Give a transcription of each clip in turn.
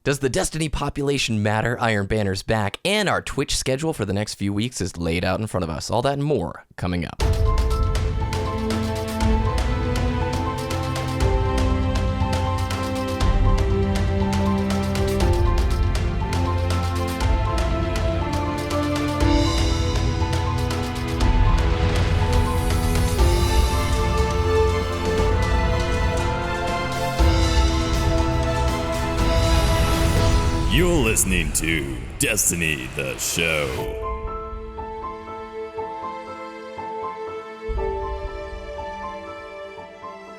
Does the Destiny population matter? Iron Banner's back, and our Twitch schedule for the next few weeks is laid out in front of us. All that and more coming up. You're listening to Destiny, the show.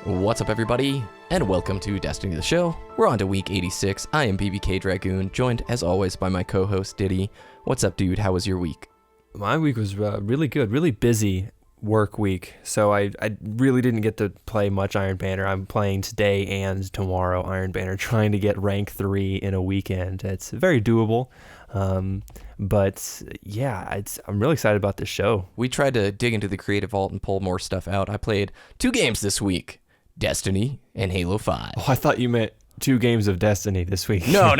What's up, everybody, and welcome to Destiny, the show. We're on to week 86. I am BBKDRAGOON, joined, as always, by my co-host, Ditty. What's up, dude? How was your week? My week was really good, really busy work week, so I really didn't get to play much Iron Banner. I'm playing today and tomorrow Iron Banner, trying to get rank 3 in a weekend. It's very doable, but yeah, I'm really excited about this show. We tried to dig into the creative vault and pull more stuff out. I played 2 games this week, Destiny and Halo 5. Oh, I thought you meant 2 games of Destiny this week. No.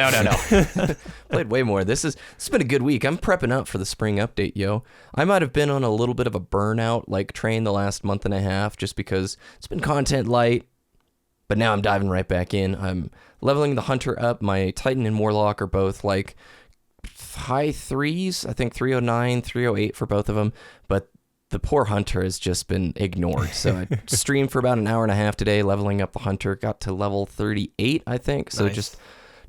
Played way more. It's been a good week. I'm prepping up for the spring update, yo. I might have been on a little bit of a burnout train the last month and a half just because it's been content light, but now I'm diving right back in. I'm leveling the Hunter up. My Titan and Warlock are both high 3s. I think 309, 308 for both of them, but the poor Hunter has just been ignored. So I streamed for about an hour and a half today, leveling up the Hunter. Got to level 38, I think. So nice. Just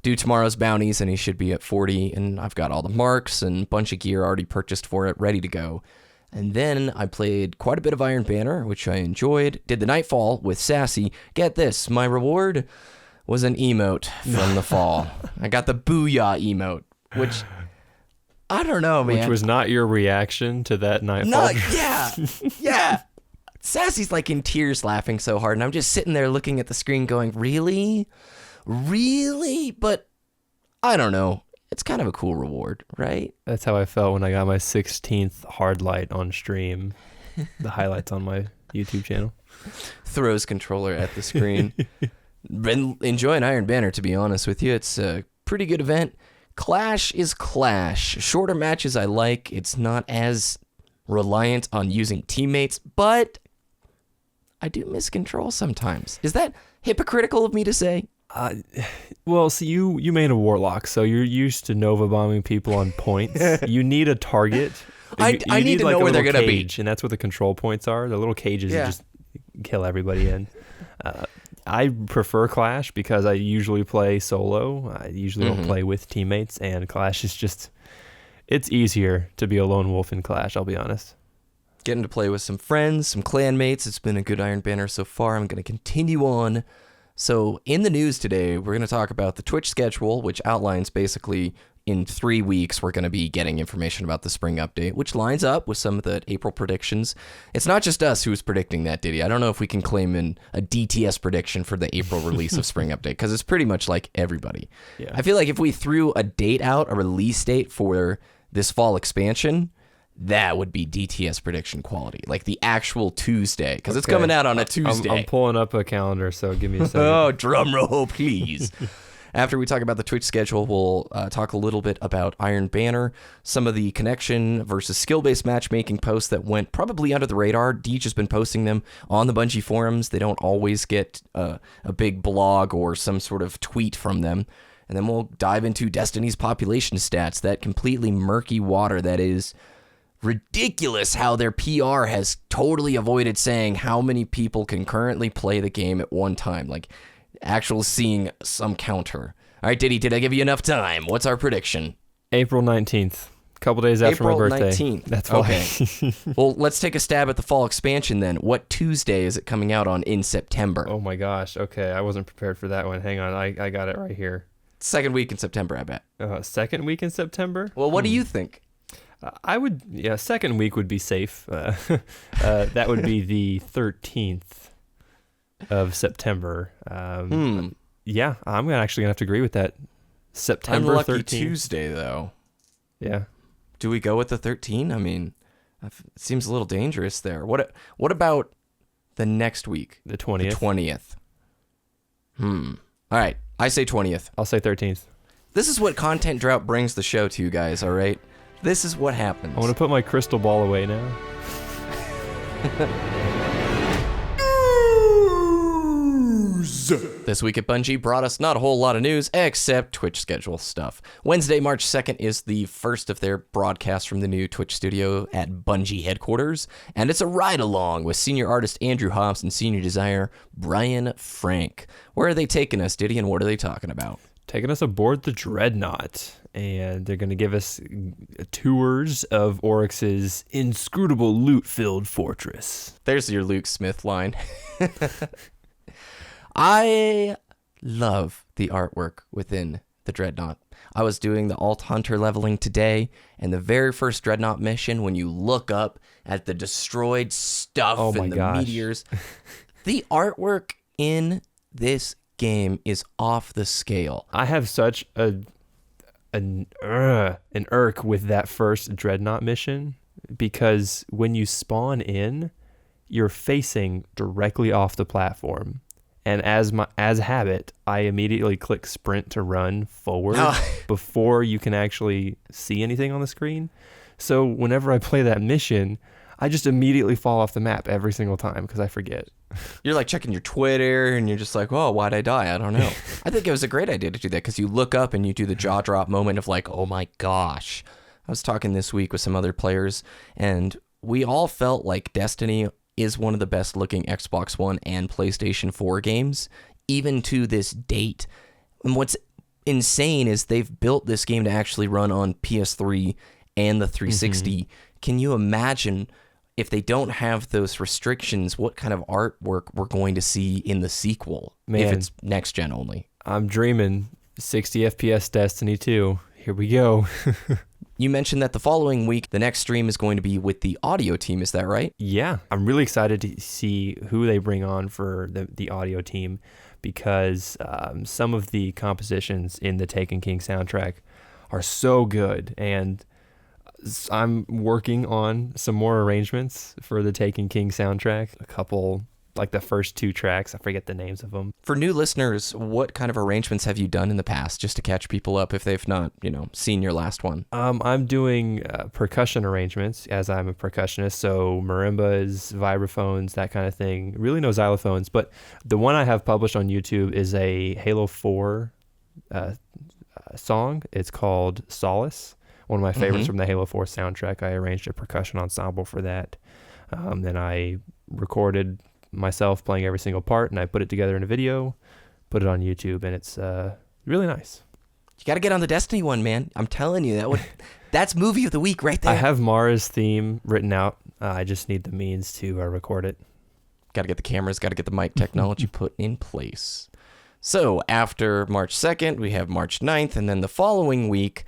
do tomorrow's bounties, and he should be at 40. And I've got all the marks and a bunch of gear already purchased for it, ready to go. And then I played quite a bit of Iron Banner, which I enjoyed. Did the Nightfall with Sassy. Get this, my reward was an emote from the fall. I got the Booyah emote, which... I don't know, man. Which was not your reaction to that Nightfall. No, yeah. Sassy's in tears laughing so hard, and I'm just sitting there looking at the screen going, really? Really? But I don't know. It's kind of a cool reward, right? That's how I felt when I got my 16th hard light on stream. The highlights on my YouTube channel. Throws controller at the screen. Been enjoying Iron Banner, to be honest with you. It's a pretty good event. Clash is Clash. Shorter matches I like. It's not as reliant on using teammates, but I do miss control sometimes. Is that hypocritical of me to say? Well, see, you made a Warlock, so you're used to Nova bombing people on points. You need a target. I need to know where they're going to be. And that's what the control points are. The little cages you just kill everybody in. I prefer Clash because I usually play solo. I usually don't play with teammates, and Clash is it's easier to be a lone wolf in Clash, I'll be honest. Getting to play with some friends, some clanmates. It's been a good Iron Banner so far. I'm going to continue on. So in the news today, we're going to talk about the Twitch schedule, which outlines basically in 3 weeks, we're going to be getting information about the spring update, which lines up with some of the April predictions. It's not just us who's predicting that, Ditty. I don't know if we can claim in a DTS prediction for the April release of spring update, because it's pretty much like everybody. Yeah. I feel like if we threw a date out, a release date for this fall expansion, that would be DTS prediction quality, like the actual Tuesday, because it's coming out on a Tuesday. I'm pulling up a calendar, so give me a second. Oh, drum roll, please. After we talk about the Twitch schedule, we'll talk a little bit about Iron Banner, some of the connection versus skill-based matchmaking posts that went probably under the radar. Deej has been posting them on the Bungie forums. They don't always get a big blog or some sort of tweet from them. And then we'll dive into Destiny's population stats, that completely murky water that is ridiculous how their PR has totally avoided saying how many people can currently play the game at one time. Actual seeing some counter. All right, Ditty, did I give you enough time? What's our prediction? April 19th. A couple days after my birthday. April 19th. That's why. Okay. Well, let's take a stab at the fall expansion then. What Tuesday is it coming out on in September? Oh my gosh. Okay, I wasn't prepared for that one. Hang on, I got it right here. Second week in September, I bet. Second week in September? Well, what do you think? Second week would be safe. That would be the 13th. Of September. Yeah, I'm actually gonna have to agree with that. September Unlucky 13th. Tuesday, though. Yeah. Do we go with the 13? I mean, it seems a little dangerous there. What about the next week? The 20th. The 20th. All right, I say 20th. I'll say 13th. This is what content drought brings the show to you guys, all right? This is what happens. I want to put my crystal ball away now. This week at Bungie brought us not a whole lot of news except Twitch schedule stuff. Wednesday, March 2nd is the first of their broadcasts from the new Twitch studio at Bungie headquarters, and it's a ride-along with senior artist Andrew Hobbs and senior designer Brian Frank. Where are they taking us, Ditty, and what are they talking about? Taking us aboard the Dreadnought, and they're going to give us tours of Oryx's inscrutable loot-filled fortress. There's your Luke Smith line. I love the artwork within the Dreadnought. I was doing the Alt Hunter leveling today, and the very first Dreadnought mission, when you look up at the destroyed stuff and the meteors, the artwork in this game is off the scale. I have such an irk with that first Dreadnought mission, because when you spawn in, you're facing directly off the platform. And as habit, I immediately click sprint to run forward before you can actually see anything on the screen. So whenever I play that mission, I just immediately fall off the map every single time because I forget. You're like checking your Twitter and you're just like, oh, why'd I die? I don't know. I think it was a great idea to do that because you look up and you do the jaw drop moment of like, oh my gosh. I was talking this week with some other players and we all felt like Destiny is one of the best looking Xbox One and PlayStation 4 games, even to this date. And what's insane is they've built this game to actually run on PS3 and the 360. Can you imagine if they don't have those restrictions, what kind of artwork we're going to see in the sequel, if it's next gen only? I'm dreaming 60 FPS Destiny 2. Here we go. You mentioned that the following week, the next stream is going to be with the audio team. Is that right? Yeah. I'm really excited to see who they bring on for the audio team because some of the compositions in the Taken King soundtrack are so good. And I'm working on some more arrangements for the Taken King soundtrack. A couple, like the first 2 tracks. I forget the names of them. For new listeners, what kind of arrangements have you done in the past just to catch people up if they've not, seen your last one? I'm doing percussion arrangements as I'm a percussionist. So marimbas, vibraphones, that kind of thing. Really no xylophones. But the one I have published on YouTube is a Halo 4 song. It's called Solace. One of my favorites from the Halo 4 soundtrack. I arranged a percussion ensemble for that. Then I recorded myself playing every single part, and I put it together in a video, put it on YouTube, and it's really nice. You got to get on the Destiny one, man. I'm telling you, that's movie of the week right there. I have Mara's theme written out. I just need the means to record it. Got to get the cameras, got to get the mic technology put in place. So after March 2nd, we have March 9th, and then the following week,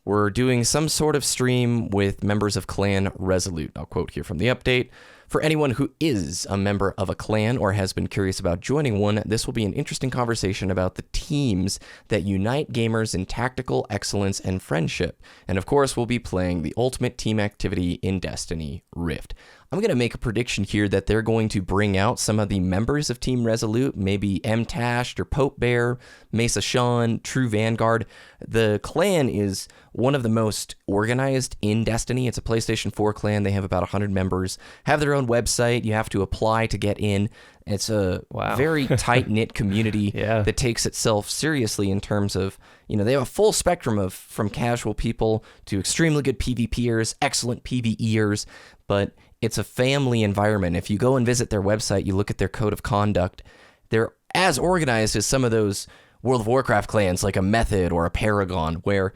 we're doing some sort of stream with members of Clan Resolute. I'll quote here from the update. For anyone who is a member of a clan or has been curious about joining one, this will be an interesting conversation about the teams that unite gamers in tactical excellence and friendship. And of course, we'll be playing the ultimate team activity in Destiny, Rift. I'm going to make a prediction here that they're going to bring out some of the members of Team Resolute, maybe M-Tashed or Pope Bear, Mesa Sean, True Vanguard. The clan is one of the most organized in Destiny. It's a PlayStation 4 clan. They have about 100 members, have their own website. You have to apply to get in. It's a very tight-knit community that takes itself seriously in terms of, they have a full spectrum of from casual people to extremely good PvPers, excellent PvEers, but it's a family environment. If you go and visit their website, you look at their code of conduct, they're as organized as some of those World of Warcraft clans like a Method or a Paragon, where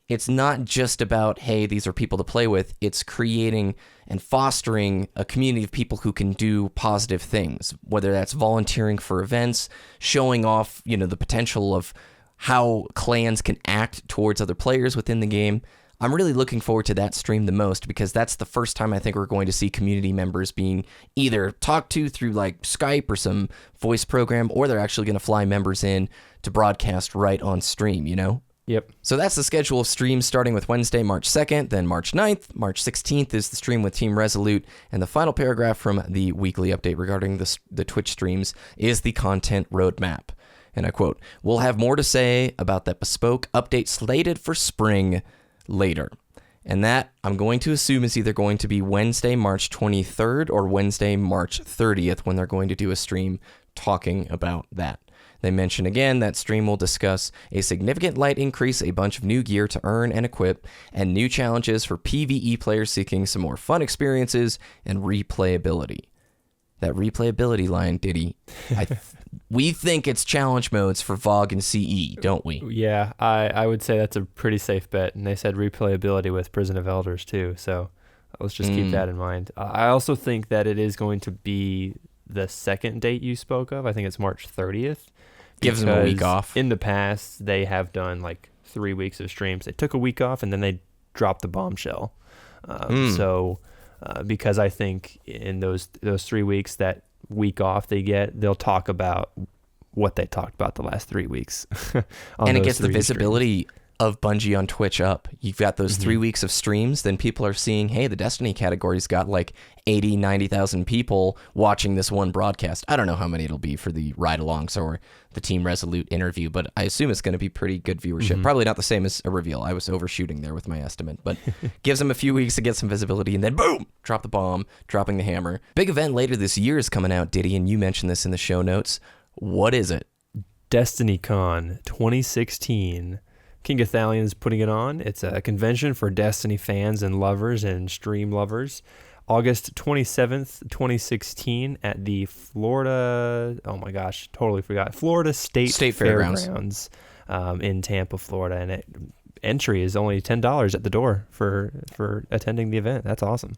it's not just about, hey, these are people to play with. It's creating and fostering a community of people who can do positive things, whether that's volunteering for events, showing off, the potential of how clans can act towards other players within the game. I'm really looking forward to that stream the most because that's the first time I think we're going to see community members being either talked to through like Skype or some voice program, or they're actually going to fly members in to broadcast right on stream, Yep. So that's the schedule of streams starting with Wednesday, March 2nd, then March 9th. March 16th is the stream with Team Resolute, and the final paragraph from the weekly update regarding the Twitch streams is the content roadmap. And I quote, "We'll have more to say about that bespoke update slated for spring later." And that, I'm going to assume, is either going to be Wednesday, March 23rd or Wednesday, March 30th, when they're going to do a stream talking about that. They mention again that stream will discuss a significant light increase, a bunch of new gear to earn and equip, and new challenges for PvE players seeking some more fun experiences and replayability. That replayability line, Ditty, we think it's challenge modes for VoG and CE, don't we? Yeah, I would say that's a pretty safe bet. And they said replayability with Prison of Elders too, so let's just keep that in mind. I also think that it is going to be the second date you spoke of. I think it's March 30th. Gives them a week off. In the past, they have done like 3 weeks of streams. They took a week off and then they dropped the bombshell. So because I think in those 3 weeks, that week off they get, they'll talk about what they talked about the last 3 weeks. And it gets the visibility of Bungie on Twitch up. You've got those 3 weeks of streams, then people are seeing, hey, the Destiny category's got like 80, 90,000 people watching this one broadcast. I don't know how many it'll be for the ride-alongs or the Team Resolute interview, but I assume it's going to be pretty good viewership. Probably not the same as a reveal. I was overshooting there with my estimate, but gives them a few weeks to get some visibility, and then boom, drop the bomb, dropping the hammer. Big event later this year is coming out, Ditty, and you mentioned this in the show notes. What is it? DestinyCon 2016. King Ithalion's putting it on. It's a convention for Destiny fans and lovers and stream lovers. August 27th, 2016 at the Florida, oh my gosh, totally forgot, Florida State Fairgrounds in Tampa, Florida. And entry is only $10 at the door for attending the event. That's awesome.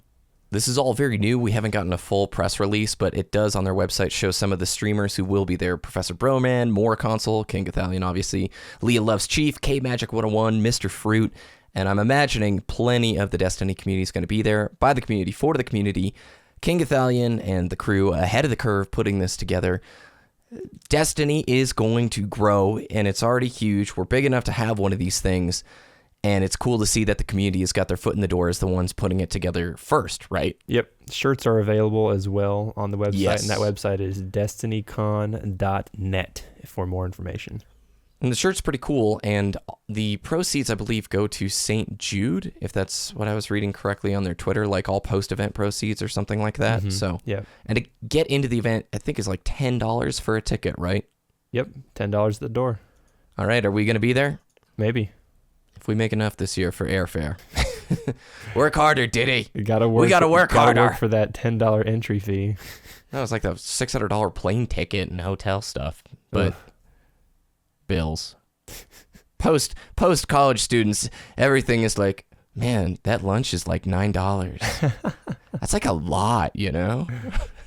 This is all very new. We haven't gotten a full press release, but it does on their website show some of the streamers who will be there. Professor Broman, More Console, King Ithalion, obviously, Leah Loves Chief, K-Magic 101, Mr. Fruit, and I'm imagining plenty of the Destiny community is going to be there, by the community, for the community. King Ithalion and the crew ahead of the curve putting this together. Destiny is going to grow, and it's already huge. We're big enough to have one of these things. And it's cool to see that the community has got their foot in the door as the ones putting it together first, right? Yep. Shirts are available as well on the website. Yes. And that website is destinycon.net for more information. And the shirt's pretty cool. And the proceeds, I believe, go to St. Jude, if that's what I was reading correctly on their Twitter, like all post-event proceeds or something like that. So, yeah. And to get into the event, I think is like $10 for a ticket, right? Yep. $10 at the door. All right. Are we going to be there? Maybe. If we make enough this year for airfare. Work harder, Ditty. We gotta work harder. Work for that $10 entry fee. That was like the $600 plane ticket and hotel stuff. But bills. Post college students, everything is like, man, that lunch is like $9. That's like a lot, you know?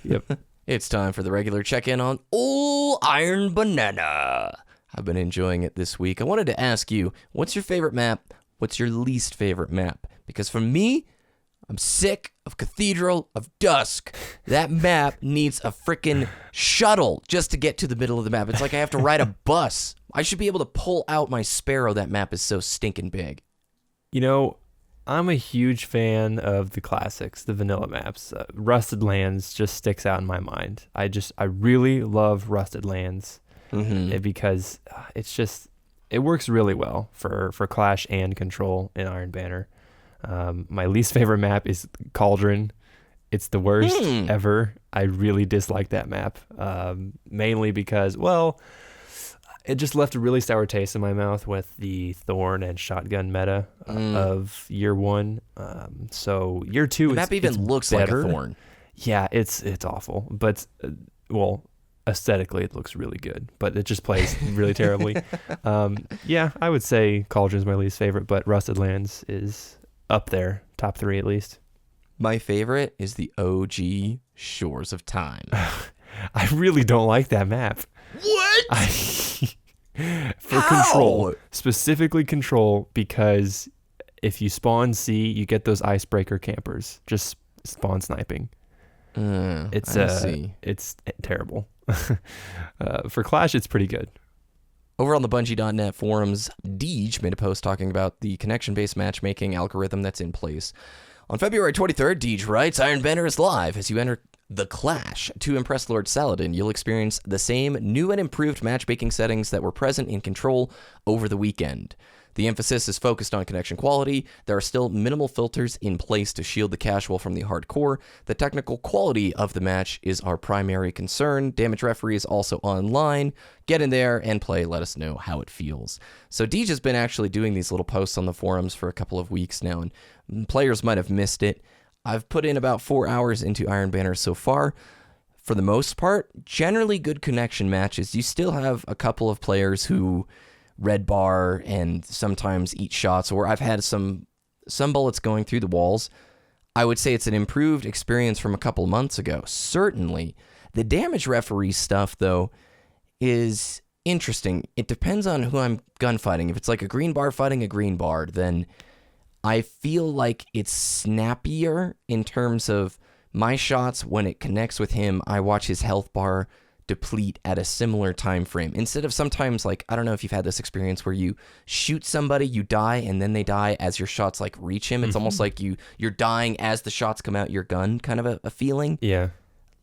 Yep. It's time for the regular check-in on Old Iron Banana. I've been enjoying it this week. I wanted to ask you, what's your favorite map? What's your least favorite map? Because for me, I'm sick of Cathedral of Dusk. That map needs a freaking shuttle just to get to the middle of the map. It's like I have to ride a bus. I should be able to pull out my Sparrow. That map is so stinking big. You know, I'm a huge fan of the classics, the vanilla maps. Rusted Lands just sticks out in my mind. I really love Rusted Lands. Because it works really well for Clash and Control in Iron Banner. My least favorite map is Cauldron. It's the worst ever. I really dislike that map, mainly because, well, it just left a really sour taste in my mouth with the Thorn and Shotgun meta of year one. So year two, the map even looks better. like a Thorn. Yeah, it's awful, but well, aesthetically it looks really good, but it just plays really terribly. Yeah, I would say Cauldron's my least favorite, but Rusted Lands is up there, top 3 at least. My favorite is the OG Shores of Time. I really don't like that map. What? For Control, specifically Control, because if you spawn C, you get those icebreaker campers just spawn sniping. It's terrible. For Clash, it's pretty good. Over on the Bungie.net forums, Deej made a post talking about the connection-based matchmaking algorithm that's in place. On February 23rd, Deej writes, Iron Banner is live. As you enter The Clash. To impress Lord Saladin, you'll experience the same new and improved matchmaking settings that were present in Control over the weekend. The emphasis is focused on connection quality. There are still minimal filters in place to shield the casual from the hardcore. The technical quality of the match is our primary concern. Damage Referee is also online. Get in there and play. Let us know how it feels. So Deej has been actually doing these little posts on the forums for a couple of weeks now, and players might have missed it. I've put in about 4 hours into Iron Banner so far. For the most part, generally good connection matches. You still have a couple of players who red bar and sometimes eat shots, or I've had some bullets going through the walls. I would say it's an improved experience from a couple months ago. Certainly. The Damage Referee stuff, though, is interesting. It depends on who I'm gunfighting. If it's like a green bar fighting a green bar, then I feel like it's snappier in terms of my shots. When it connects with him, I watch his health bar deplete at a similar time frame. Instead of sometimes, like, I don't know if you've had this experience where you shoot somebody, you die, and then they die as your shots like reach him. It's almost like you're dying as the shots come out your gun, kind of a feeling. Yeah.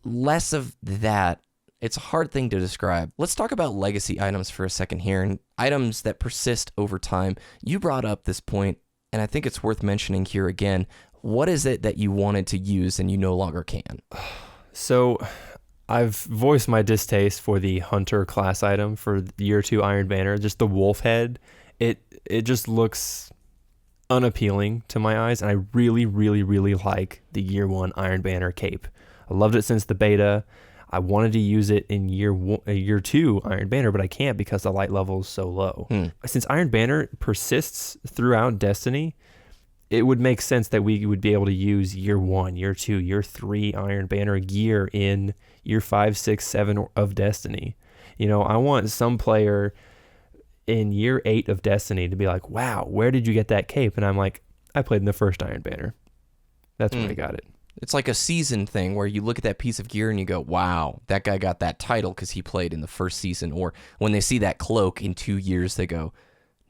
Less of that. It's a hard thing to describe. Let's talk about legacy items for a second here, and items that persist over time. You brought up this point, and I think it's worth mentioning here again. What is it that you wanted to use and you no longer can? So I've voiced my distaste for the Hunter class item for Year 2 Iron Banner, just the wolf head. It just looks unappealing to my eyes, and I really, really, really like the Year 1 Iron Banner cape. I loved it since the beta. I wanted to use it in Year 2 Iron Banner, but I can't because the light level is so low. Since Iron Banner persists throughout Destiny, it would make sense that we would be able to use Year 1, Year 2, Year 3 Iron Banner gear in Year 5, 6, 7 of Destiny. You know, I want some player in Year 8 of Destiny to be like, wow, where did you get that cape? And I'm like, I played in the first Iron Banner. That's where I got it. It's like a season thing where you look at that piece of gear and you go, wow, that guy got that title because he played in the first season. Or when they see that cloak in 2 years, they go,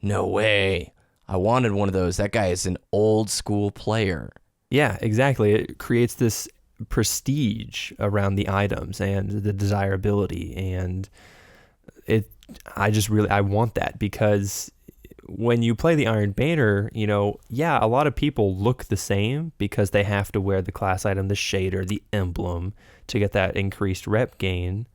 no way. I wanted one of those. That guy is an old school player. Yeah, exactly. It creates this prestige around the items and the desirability, and I want that, because when you play the Iron Banner, you know, yeah, a lot of people look the same because they have to wear the class item, the shader, the emblem to get that increased rep gain.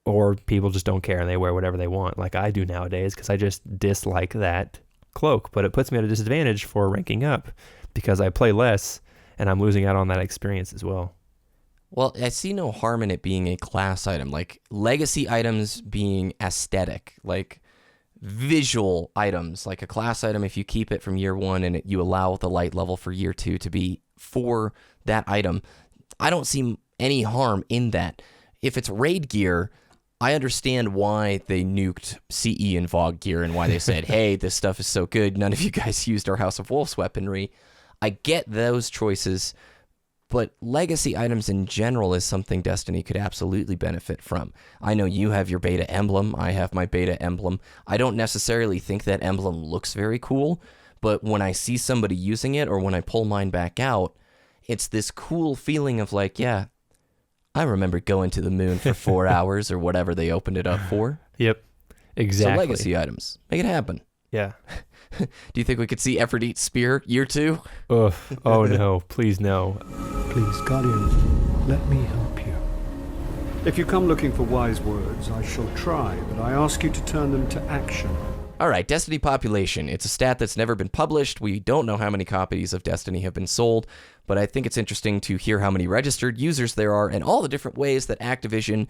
Or people just don't care and they wear whatever they want, like I do nowadays, because I just dislike that cloak. But it puts me at a disadvantage for ranking up because I play less and I'm losing out on that experience as well. Well, I see no harm in it being a class item, like legacy items being aesthetic, like visual items, like a class item. If you keep it from Year 1 and you allow the light level for Year 2 to be for that item, I don't see any harm in that. If it's raid gear, I understand why they nuked CE and VOG gear and why they said, hey, this stuff is so good, none of you guys used our House of Wolves weaponry. I get those choices, but legacy items in general is something Destiny could absolutely benefit from. I know you have your beta emblem. I have my beta emblem. I don't necessarily think that emblem looks very cool, but when I see somebody using it or when I pull mine back out, it's this cool feeling of like, yeah, I remember going to the moon for 4 hours or whatever they opened it up for. Yep, exactly. So legacy items, make it happen. Yeah. Do you think we could see Aphrodite's spear Year 2? Ugh. Oh no, please no. Please, Guardian, let me help you. If you come looking for wise words, I shall try, but I ask you to turn them to action. All right, Destiny population. It's a stat that's never been published. We don't know how many copies of Destiny have been sold, but I think it's interesting to hear how many registered users there are and all the different ways that Activision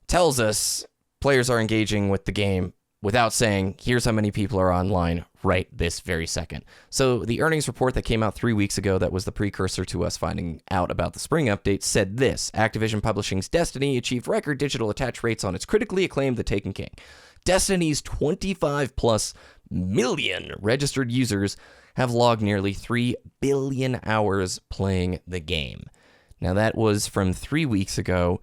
tells us players are engaging with the game without saying, here's how many people are online right this very second. So the earnings report that came out 3 weeks ago that was the precursor to us finding out about the spring update said this: Activision Publishing's Destiny achieved record digital attach rates on its critically acclaimed The Taken King. Destiny's 25 plus million registered users have logged nearly 3 billion hours playing the game. Now that was from 3 weeks ago.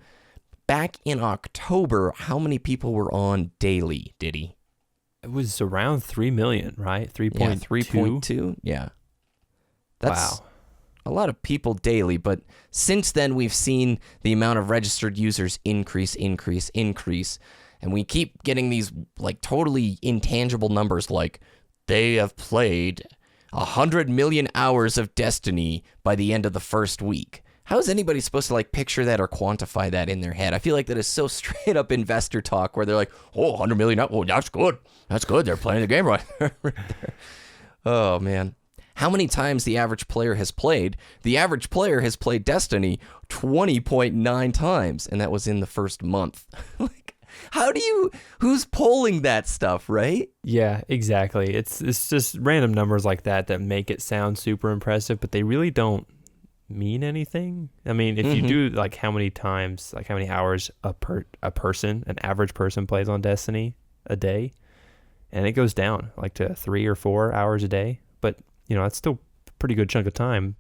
Back in October, how many people were on daily, Ditty? It was around 3 million, right? 3.2? Yeah, 3.2? Yeah. Wow. a lot of people daily, but since then we've seen the amount of registered users increase, and we keep getting these like totally intangible numbers like they have played 100 million hours of Destiny by the end of the first week. How is anybody supposed to like picture that or quantify that in their head? I feel like that is so straight up investor talk where they're like, oh, 100 million, oh, that's good. That's good. They're playing the game right there. Oh, man. How many times the average player has played? The average player has played Destiny 20.9 times, and that was in the first month. Like, who's polling that stuff, right? Yeah, exactly. It's just random numbers like that make it sound super impressive, but they really don't mean anything. I mean, if you do like how many times, like how many hours an average person plays on Destiny a day, and it goes down like to 3 or 4 hours a day, but that's still a pretty good chunk of time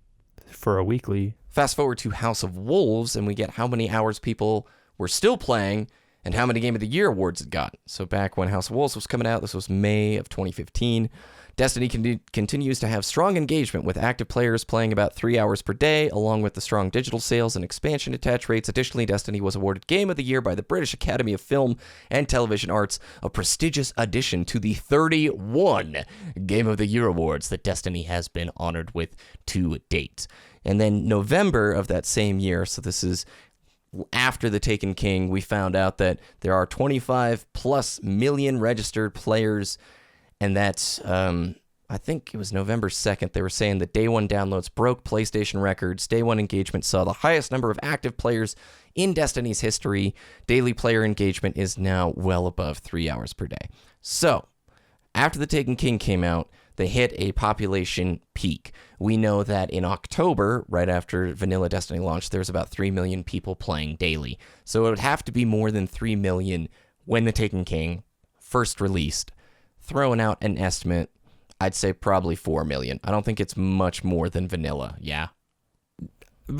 for a weekly. Fast forward to House of Wolves, and we get how many hours people were still playing and how many Game of the Year awards it got. So back when House of Wolves was coming out, this was May of 2015, Destiny continues to have strong engagement with active players playing about 3 hours per day, along with the strong digital sales and expansion attach rates. Additionally, Destiny was awarded Game of the Year by the British Academy of Film and Television Arts, a prestigious addition to the 31 Game of the Year awards that Destiny has been honored with to date. And then November of that same year, so this is after the Taken King, we found out that there are 25 plus million registered players. And that's, I think it was November 2nd, they were saying that day one downloads broke PlayStation records. Day one engagement saw the highest number of active players in Destiny's history. Daily player engagement is now well above 3 hours per day. So, after The Taken King came out, they hit a population peak. We know that in October, right after Vanilla Destiny launched, there was about 3 million people playing daily. So it would have to be more than 3 million when The Taken King first released. Throwing out an estimate, I'd say probably 4 million. I don't think it's much more than vanilla, yeah?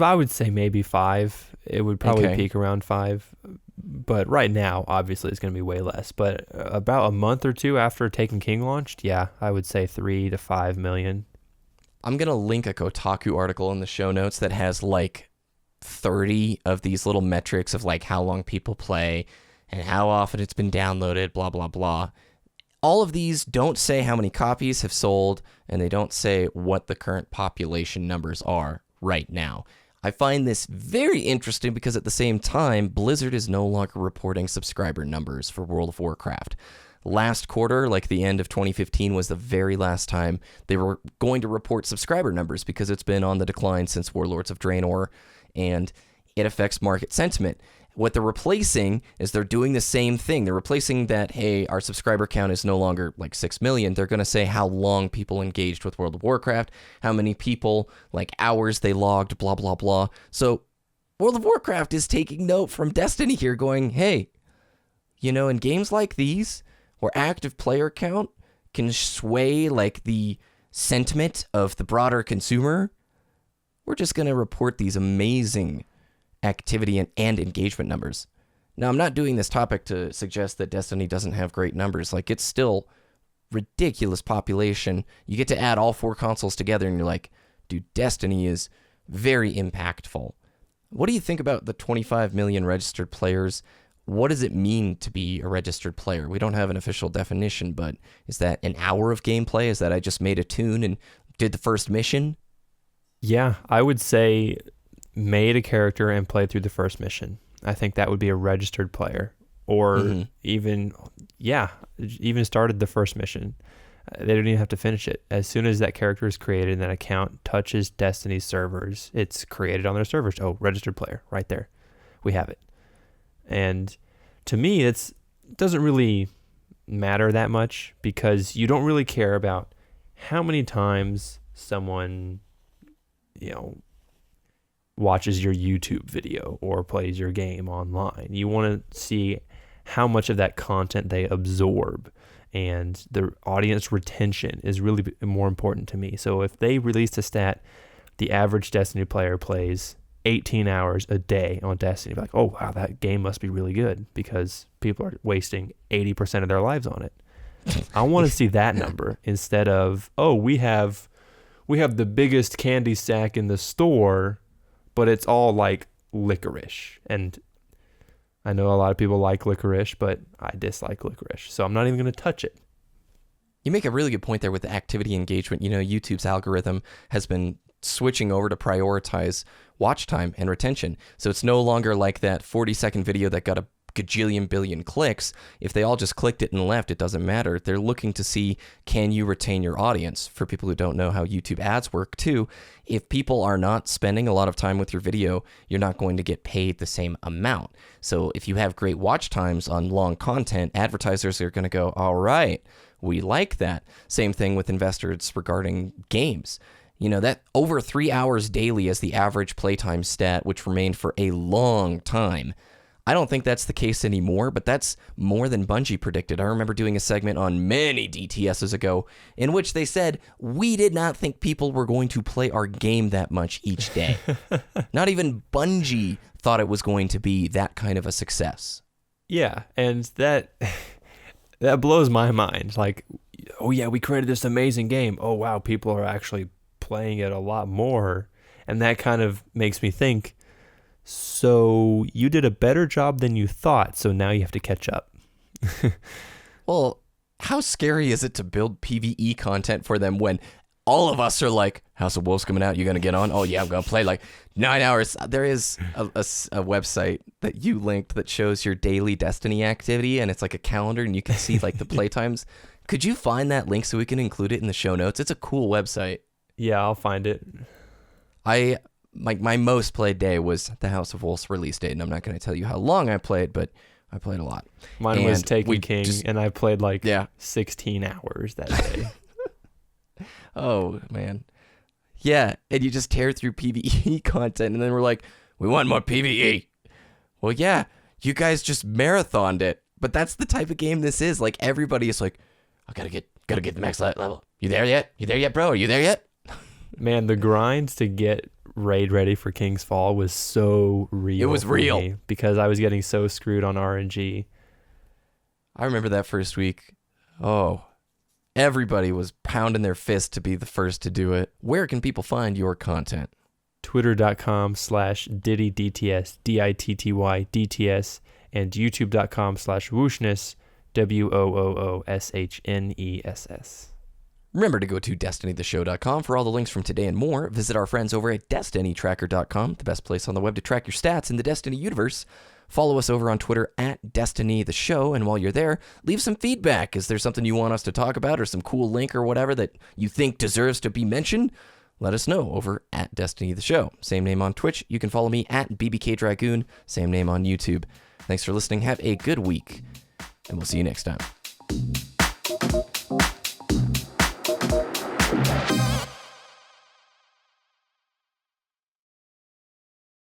I would say maybe 5. It would probably peak around 5. But right now, obviously, it's going to be way less. But about a month or two after Taken King launched, yeah, I would say 3 to 5 million. I'm going to link a Kotaku article in the show notes that has like 30 of these little metrics of like how long people play and how often it's been downloaded, blah, blah, blah. All of these don't say how many copies have sold, and they don't say what the current population numbers are right now. I find this very interesting because at the same time, Blizzard is no longer reporting subscriber numbers for World of Warcraft. Last quarter, like the end of 2015, was the very last time they were going to report subscriber numbers because it's been on the decline since Warlords of Draenor, and it affects market sentiment. What they're replacing is they're doing the same thing. They're replacing that, hey, our subscriber count is no longer like 6 million. They're going to say how long people engaged with World of Warcraft, how many people, like hours they logged, blah, blah, blah. So World of Warcraft is taking note from Destiny here going, hey, in games like these where active player count can sway like the sentiment of the broader consumer, we're just going to report these amazing activity and engagement numbers. Now, I'm not doing this topic to suggest that Destiny doesn't have great numbers. Like, it's still ridiculous population. You get to add all 4 consoles together and you're like, dude, Destiny is very impactful. What do you think about the 25 million registered players? What does it mean to be a registered player? We don't have an official definition, but is that an hour of gameplay? Is that I just made a tune and did the first mission? Yeah, I would say made a character and played through the first mission. I think that would be a registered player. Or even started the first mission. They don't even have to finish it. As soon as that character is created and that account touches Destiny's servers, it's created on their servers. Oh, registered player, right there. We have it. And to me, it doesn't really matter that much because you don't really care about how many times someone, watches your YouTube video or plays your game online. You want to see how much of that content they absorb, and the audience retention is really more important to me. So if they released a stat, the average Destiny player plays 18 hours a day on Destiny, like, oh wow, that game must be really good because people are wasting 80% of their lives on it. I want to see that number instead of, oh, we have we have the biggest candy sack in the store, but it's all like licorice. And I know a lot of people like licorice, but I dislike licorice, so I'm not even going to touch it. You make a really good point there with the activity engagement. YouTube's algorithm has been switching over to prioritize watch time and retention. So it's no longer like that 40-second video that got a gajillion billion clicks. If they all just clicked it and left, it doesn't matter. They're looking to see, can you retain your audience? For people who don't know how YouTube ads work too, if people are not spending a lot of time with your video, you're not going to get paid the same amount. So if you have great watch times on long content, advertisers are going to go, all right, we like that. Same thing with investors regarding games. That over 3 hours daily as the average playtime stat, which remained for a long time. I don't think that's the case anymore, but that's more than Bungie predicted. I remember doing a segment on many DTSs ago in which they said, we did not think people were going to play our game that much each day. Not even Bungie thought it was going to be that kind of a success. Yeah, and that blows my mind. Like, oh yeah, we created this amazing game. Oh wow, people are actually playing it a lot more. And that kind of makes me think, so you did a better job than you thought, so now you have to catch up. Well, how scary is it to build PvE content for them when all of us are like, House of Wolves coming out, you gonna get on? Oh yeah, I'm gonna play like 9 hours. There is a website that you linked that shows your daily Destiny activity, and it's like a calendar, and you can see like the playtimes. Could you find that link so we can include it in the show notes? It's a cool website. Yeah, I'll find it. My most played day was the House of Wolves release date, and I'm not going to tell you how long I played, but I played a lot. Mine was Taken King, and I played 16 hours that day. Oh, man. Yeah, and you just tear through PvE content, and then we're like, we want more PvE. Well, yeah, you guys just marathoned it, but that's the type of game this is. Like, everybody is like, I gotta get the max level. You there yet? You there yet, bro? Are you there yet? Man, the grind to get raid ready for King's Fall was so real. It was real. Me because I was getting so screwed on RNG. I remember that first week. Oh, everybody was pounding their fist to be the first to do it. Where can people find your content? Twitter.com/DittyDTS, DITTY-DTS, and YouTube.com/Wooshness, WOOOSHNESS. Remember to go to DestinyTheShow.com for all the links from today and more. Visit our friends over at DestinyTracker.com, the best place on the web to track your stats in the Destiny universe. Follow us over on Twitter at DestinyTheShow, and while you're there, leave some feedback. Is there something you want us to talk about or some cool link or whatever that you think deserves to be mentioned? Let us know over at DestinyTheShow. Same name on Twitch. You can follow me at BBKDRAGOON. Same name on YouTube. Thanks for listening. Have a good week, and we'll see you next time.